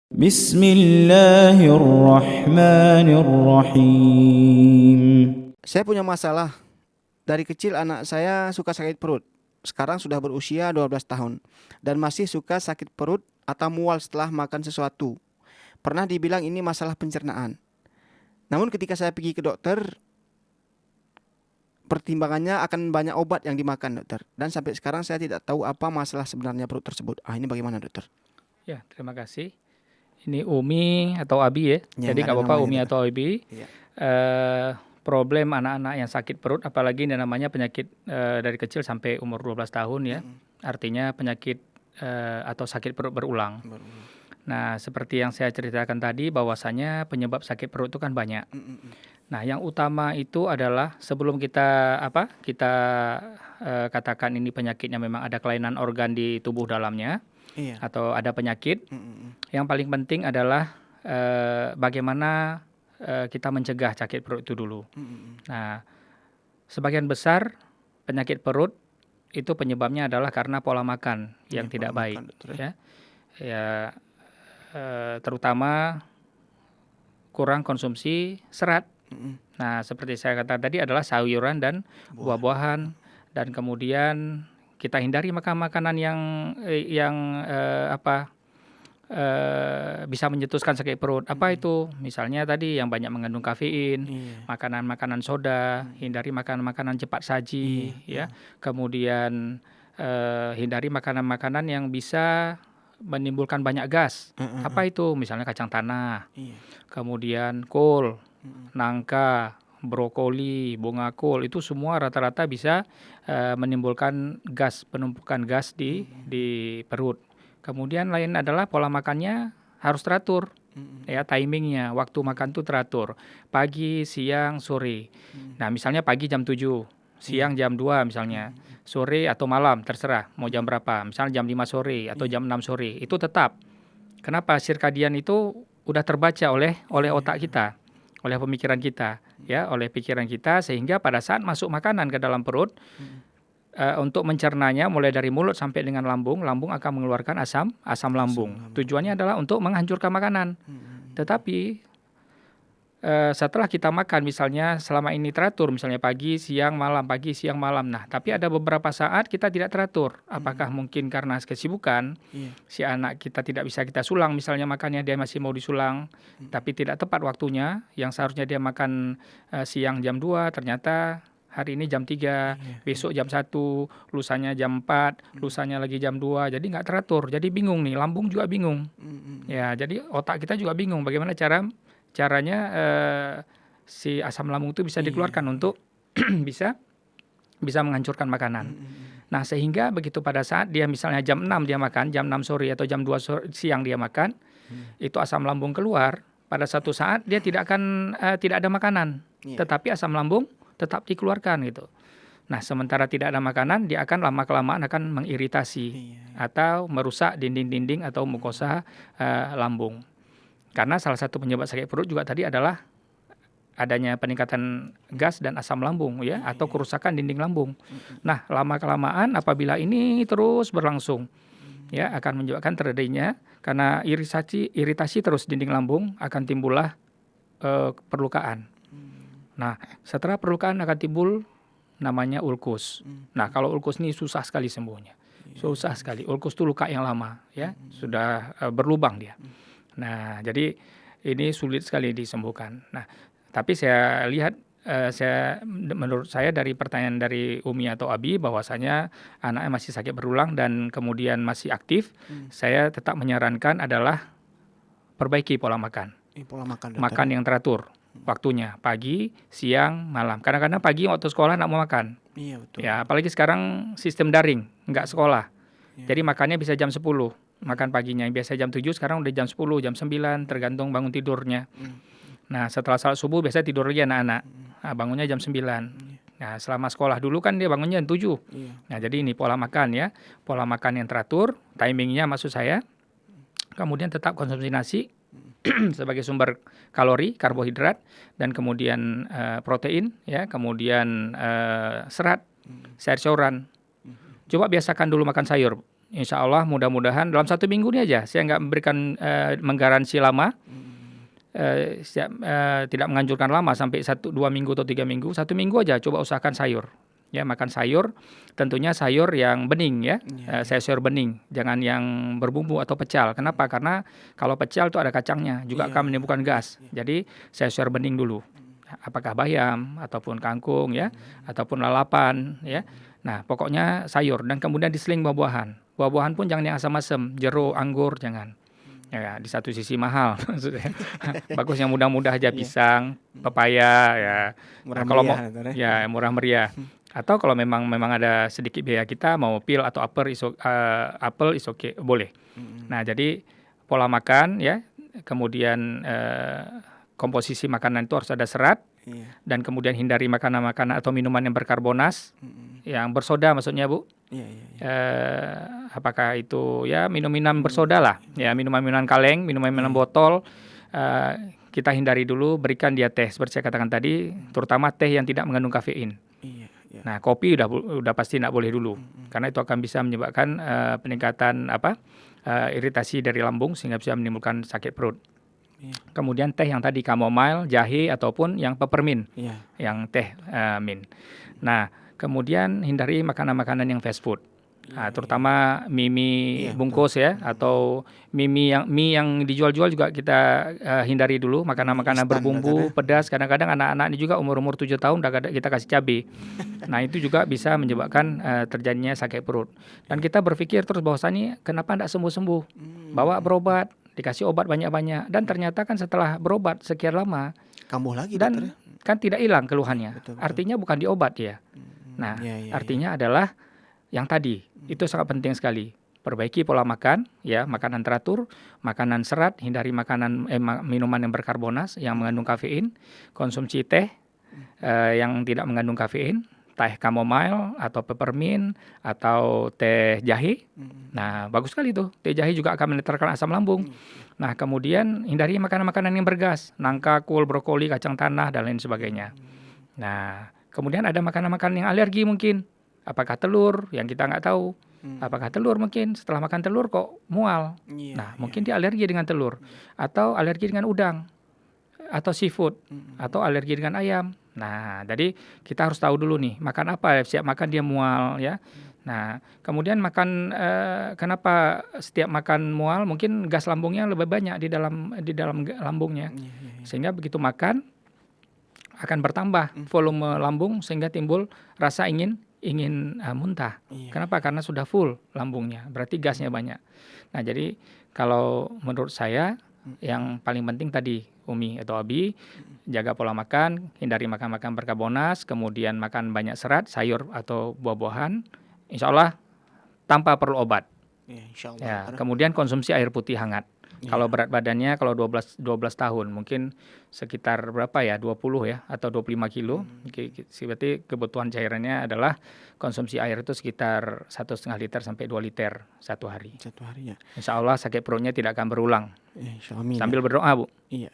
Bismillahirrahmanirrahim. Saya punya masalah. Dari kecil anak saya suka sakit perut. Sekarang sudah berusia 12 tahun. Dan masih suka sakit perut atau mual setelah makan sesuatu. Pernah dibilang ini masalah pencernaan. Namun ketika saya pergi ke dokter, pertimbangannya akan banyak obat yang dimakan, dokter. Dan sampai sekarang saya tidak tahu apa masalah sebenarnya perut tersebut. Ini bagaimana, dokter? Ya, terima kasih. Ini Umi atau Abi ya. Ya, Jadi nggak nggak ada apa-apa namanya, Umi dokter. atau Abi. Iya. Problem anak-anak yang sakit perut, apalagi yang namanya penyakit dari kecil sampai umur 12 tahun ya. Artinya penyakit atau sakit perut berulang. Nah, seperti yang saya ceritakan tadi bahwasanya penyebab sakit perut itu kan banyak. Nah, yang utama itu adalah sebelum kita katakan ini penyakitnya memang ada kelainan organ di tubuh dalamnya. Iya. Atau ada penyakit, yang paling penting adalah bagaimana kita mencegah sakit perut itu dulu. Nah, sebagian besar penyakit perut itu penyebabnya adalah karena pola makan yang tidak baik, ya, terutama kurang konsumsi serat. Nah, seperti saya katakan tadi adalah sayuran dan buah-buahan, dan kemudian kita hindari makan makanan yang bisa mencetuskan sakit perut. Apa itu? Misalnya tadi yang banyak mengandung kafein, makanan-makanan soda, hindari makanan-makanan cepat saji, ya. Kemudian hindari makanan-makanan yang bisa menimbulkan banyak gas. Apa itu? Misalnya kacang tanah, kemudian kol, nangka, brokoli, bunga kol, itu semua rata-rata bisa menimbulkan gas, penumpukan gas di perut. Kemudian lain adalah pola makannya harus teratur, ya, timingnya, waktu makan tuh teratur, pagi, siang, sore. Nah, misalnya pagi jam 7, siang jam 2 misalnya, sore atau malam terserah mau jam berapa, misalnya jam 5 sore atau jam 6 sore, itu tetap. Kenapa? Sirkadian itu udah terbaca oleh otak kita, oleh pemikiran kita, ya, oleh pikiran kita, sehingga pada saat masuk makanan ke dalam perut, untuk mencernanya mulai dari mulut sampai dengan lambung akan mengeluarkan asam lambung. Tujuannya adalah untuk menghancurkan makanan. Tetapi setelah kita makan, misalnya selama ini teratur, misalnya pagi, siang, malam, pagi, siang, malam. Nah, tapi ada beberapa saat kita tidak teratur. Apakah mungkin karena kesibukan, si anak kita tidak bisa kita sulang, misalnya makannya dia masih mau disulang, tapi tidak tepat waktunya, yang seharusnya dia makan siang jam 2, ternyata hari ini jam 3, besok jam 1, lusanya jam 4, lusanya lagi jam 2, jadi nggak teratur, jadi bingung nih, lambung juga bingung. Ya, jadi otak kita juga bingung bagaimana caranya si asam lambung itu bisa dikeluarkan untuk bisa menghancurkan makanan. Nah, sehingga begitu pada saat dia misalnya jam 6 dia makan, jam 6 sore atau jam 2 siang dia makan, itu asam lambung keluar, pada satu saat dia tidak ada makanan, tetapi asam lambung tetap dikeluarkan gitu. Nah, sementara tidak ada makanan, dia akan lama-kelamaan akan mengiritasi atau merusak dinding-dinding atau mukosa lambung. Karena salah satu penyebab sakit perut juga tadi adalah adanya peningkatan gas dan asam lambung, ya, atau kerusakan dinding lambung. Nah, lama-kelamaan apabila ini terus berlangsung, ya, akan menyebabkan terjadinya, karena iritasi terus dinding lambung, akan timbullah perlukaan. Nah, setelah perlukaan akan timbul namanya ulkus. Nah, kalau ulkus ini susah sekali sembuhnya. Susah sekali. Ulkus itu luka yang lama, ya, sudah berlubang dia. Nah, jadi ini sulit sekali disembuhkan. Nah, tapi saya lihat, menurut saya dari pertanyaan dari Umi atau Abi, bahwasanya anaknya masih sakit berulang dan kemudian masih aktif, saya tetap menyarankan adalah perbaiki pola makan. Makan yang teratur. Waktunya pagi, siang, malam. Kadang-kadang pagi waktu sekolah nggak mau makan. Iya, betul. Ya, apalagi sekarang sistem daring, nggak sekolah. Jadi makannya bisa jam 10, makan paginya. Biasa jam 7, sekarang udah jam 10, jam 9, tergantung bangun tidurnya. Nah, setelah salat subuh biasa tidur lagi anak-anak. Nah, bangunnya jam 9. Nah, selama sekolah dulu kan dia bangunnya jam 7. Nah, jadi ini pola makan, ya. Pola makan yang teratur, timingnya maksud saya. Kemudian tetap konsumsi nasi sebagai sumber kalori, karbohidrat, dan kemudian protein, ya, kemudian serat, sayur-sayuran. Coba biasakan dulu makan sayur, Insya Allah mudah-mudahan dalam 1 minggu ini aja. Saya nggak memberikan menggaransi lama. Tidak menganjurkan lama sampai 1-2 minggu atau 3 minggu. 1 minggu aja coba usahakan sayur. Ya, makan sayur, tentunya sayur yang bening ya. Sayur bening, jangan yang berbumbu atau pecal. Kenapa? Karena kalau pecal itu ada kacangnya, juga akan menimbulkan gas. Jadi sayur bening dulu. Apakah bayam ataupun kangkung ya, ataupun lalapan ya. Nah, pokoknya sayur dan kemudian diseling buah-buahan. Buah-buahan pun jangan yang asam-asam, jeruk, anggur jangan. Ya, di satu sisi mahal maksudnya. Bagus yang mudah-mudah aja, pisang, pepaya ya. Murah Nah, kalau mau meriah, ya murah meriah. Atau kalau memang ada sedikit biaya kita mau pil atau apel is okay, boleh. Nah, jadi pola makan ya, kemudian komposisi makanan itu harus ada serat. Dan kemudian hindari makanan-makanan atau minuman yang berkarbonas, yang bersoda maksudnya Bu. Apakah itu ya minum-minum bersoda lah, ya minuman-minuman kaleng, minuman-minuman botol, kita hindari dulu. Berikan dia teh seperti saya katakan tadi, terutama teh yang tidak mengandung kafein. Nah, kopi udah pasti tidak boleh dulu, karena itu akan bisa menyebabkan peningkatan iritasi dari lambung sehingga bisa menimbulkan sakit perut. Kemudian teh yang tadi chamomile, jahe ataupun yang peppermint, yang teh mint. Nah, kemudian hindari makanan-makanan yang fast food. Terutama mie bungkus ya, atau mie yang dijual-jual juga kita hindari dulu. Makanan-makanan berbumbu pedas, kadang-kadang anak-anak ini juga umur 7 tahun udah kita kasih cabai. Nah, itu juga bisa menyebabkan terjadinya sakit perut. Dan kita berpikir terus bahwasannya kenapa tidak sembuh-sembuh, bawa berobat, dikasih obat banyak-banyak, dan ternyata kan setelah berobat sekian lama kambuh lagi dan kan tidak hilang keluhannya. Betul. Artinya bukan di obat ya. Nah, artinya adalah yang tadi itu sangat penting sekali. Perbaiki pola makan, ya, makanan teratur, makanan serat, hindari minuman yang berkarbonas, yang mengandung kafein, konsumsi teh yang tidak mengandung kafein, teh chamomile atau peppermint atau teh jahe. Nah, bagus sekali tuh. Teh jahe juga akan menetralkan asam lambung. Nah, kemudian hindari makanan-makanan yang bergas, nangka, kol, brokoli, kacang tanah dan lain sebagainya. Nah, kemudian ada makanan-makanan yang alergi mungkin. Apakah telur yang kita nggak tahu? Apakah telur mungkin setelah makan telur kok mual? Mungkin dia alergi dengan telur, atau alergi dengan udang, atau seafood, atau alergi dengan ayam. Nah, jadi kita harus tahu dulu nih, makan apa, siap makan dia mual ya. Nah, kemudian makan kenapa setiap makan mual? Mungkin gas lambungnya lebih banyak di dalam lambungnya. Sehingga begitu makan akan bertambah volume lambung sehingga timbul rasa ingin muntah. Kenapa? Karena sudah full lambungnya, berarti gasnya banyak. Nah, jadi kalau menurut saya yang paling penting tadi, Umi atau Abi, jaga pola makan, hindari makan berkarbonas, kemudian makan banyak serat, sayur atau buah-buahan, insya Allah tanpa perlu obat. Ya, kemudian konsumsi air putih hangat. Kalau berat badannya kalau 12 tahun mungkin sekitar berapa ya, 20 ya atau 25 kilo. Berarti kebutuhan cairannya adalah konsumsi air itu sekitar 1,5 liter sampai 2 liter satu hari. Ya. Insya Allah sakit perutnya tidak akan berulang. Insya Allah. Sambil berdoa Bu. Iya.